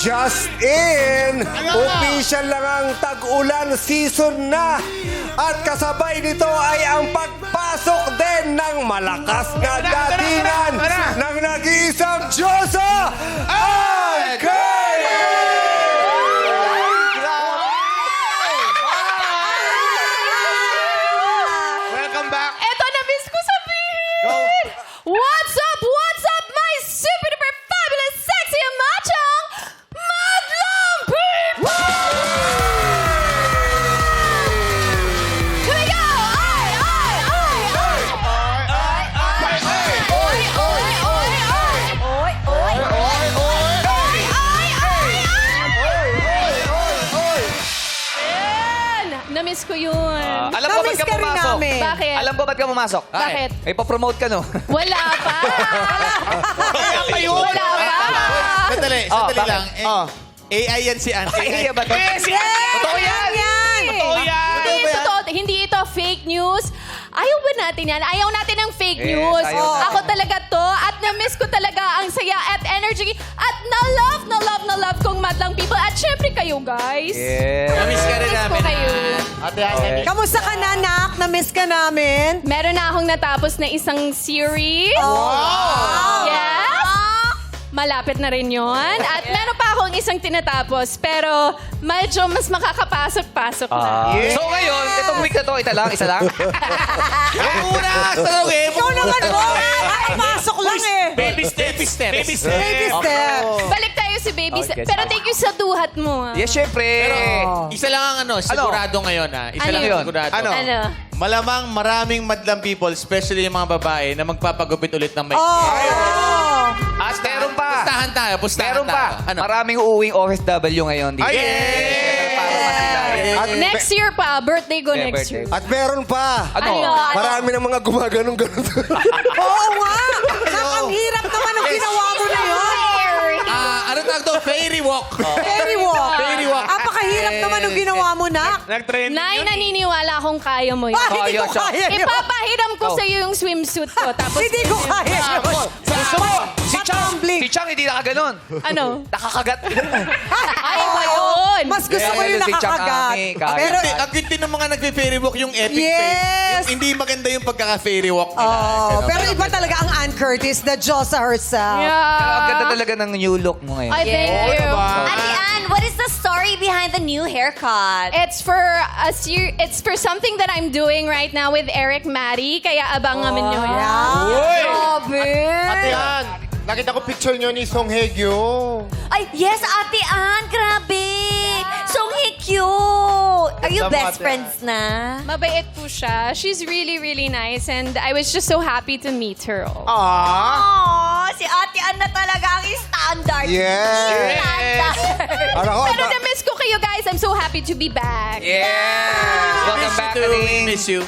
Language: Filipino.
Just in! Official lang ang tag-ulan season na. At kasabay nito ay ang pagpasok din ng malakas na datingan ng nag-iisang Diyosa, ang Welcome back. Eto, na-miss ko sabihin! What's up, my super duper fabulous, sexy and macho madlang people! Here we go! Ay, ay, ay, ay! Oy, oy, oy, oy! Oy, oy, oy, oy! Ay, ay, ay! Ayan! Na-miss ko yun. Alam ko ba't ka pumasok? Bakit? Alam ko ba't ka pumasok? Bakit? May pa-promote ka, no? Wala pa! Kaya kayo. Wala pa! Sandali bakit? lang. AI yan si Auntie. Ay, ba ito? Yes! Totoo yan! Totoo yan! Hindi, totoo. Hindi ito fake news. Ayaw ba natin yan? Ayaw natin ng fake Yes, news. ayaw. Ako talaga to. At na-miss ko talaga ang saya at energy. At na-love kong madlang people. At syempre kayo, guys. Yes. Namiss ka rin Miss ko namin. kayo. Ate Annie. Kamusta ka na, Nak? Na-miss ka namin? Meron na akong natapos na isang series. Wow! Yes. Malapit na rin yon. At meron pa akong isang tinatapos. Pero medyo mas makakapasok-pasok na. So ngayon, itong week na to, isa lang? Ang una, tanongin. Ikaw naman po! Ay, pasok lang eh! Baby steps. Baby step! Balik tayo si Baby. Okay, Pero thank you sa duhat mo. Yes, syempre. Isa lang ang sigurado ngayon Isa Ano lang yun? ang sigurado. Ano? Malamang maraming madlang people, especially yung mga babae, na magpapagupit ulit ng may... At meron pa. Pustahan tayo. Meron pa. Ano? Maraming uuwing OFW ngayon dito. Ay, Para masilayan. At, Next year pa. Birthday ko Yeah, next year. birthday. at meron pa. Ano? Marami ng mga gumaganong-ganon. Oo nga! Nak, ang hirap naman ang ginawa mo na yun! Ano tawag to? Fairy walk. Fairy walk! Fairy walk. Apakahirap naman ang ginawa mo, Nak! Nag-trend Nay, naniniwala akong kaya mo yun. Ah, hindi ko Kaya siya. kaya yun! Ipapahiram ko sa iyo yung swimsuit ko. Tapos, Hindi ko kaya yun! Gusto mo? Si Chang, Patumbling. si Chang hindi nakaganon. ano? Nakakagat. Ay, ba yun? Mas gusto ko yung Si Chang nakakagat. Ami, Pero, Ang kinti ng mga nagpe-fairy walk yung epic Yes! face. Hindi maganda yung pagkaka-fairy walk nila. oh, pero iba talaga ang Ann Curtis, the Diyosa herself. Pero ang ganda Yeah. talaga ng new look mo ngayon. Ay, thank you. Ate Ann, what is the story behind the new haircut? It's for it's for something that I'm doing right now with Eric Maddie. Kaya abangan nyo yan. Grabe. Ate Ann, nakita ko picture nyo ni Song Hye Kyo. Ay, yes, Ate Ann, grabe. Song Hye Kyo. Are you best friends na? Mabait po siya. She's really, really nice. And I was just so happy to meet her. Aww, si Ate Ann na talaga ang standard. Yes. Standard. Ano ko? Pero na-miss ko kayo guys. I'm so happy to be back. Yes! Welcome back, We Aling. miss you.